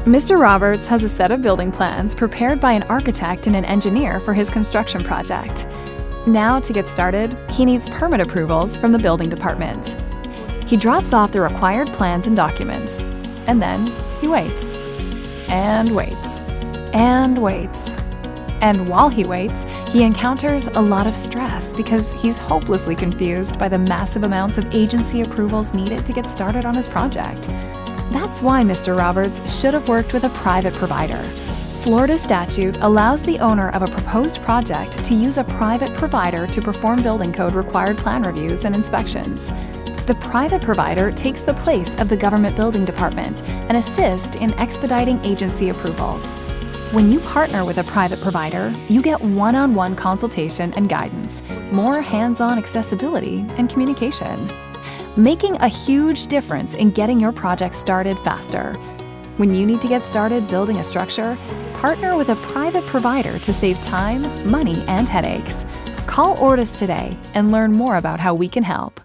Mr. Roberts has a set of building plans prepared by an architect and an engineer for his construction project. Now, to get started, he needs permit approvals from the building department. He drops off the required plans and documents, and then he waits, and waits, and waits. And while he waits, he encounters a lot of stress because he's hopelessly confused by the massive amounts of agency approvals needed to get started on his project. That's why Mr. Roberts should have worked with a private provider. Florida statute allows the owner of a proposed project to use a private provider to perform building code required plan reviews and inspections. The private provider takes the place of the government building department and assists in expediting agency approvals. When you partner with a private provider, you get one-on-one consultation and guidance, more hands-on accessibility and communication, making a huge difference in getting your project started faster. When you need to get started building a structure, partner with a private provider to save time, money, and headaches. Call Ortus today and learn more about how we can help.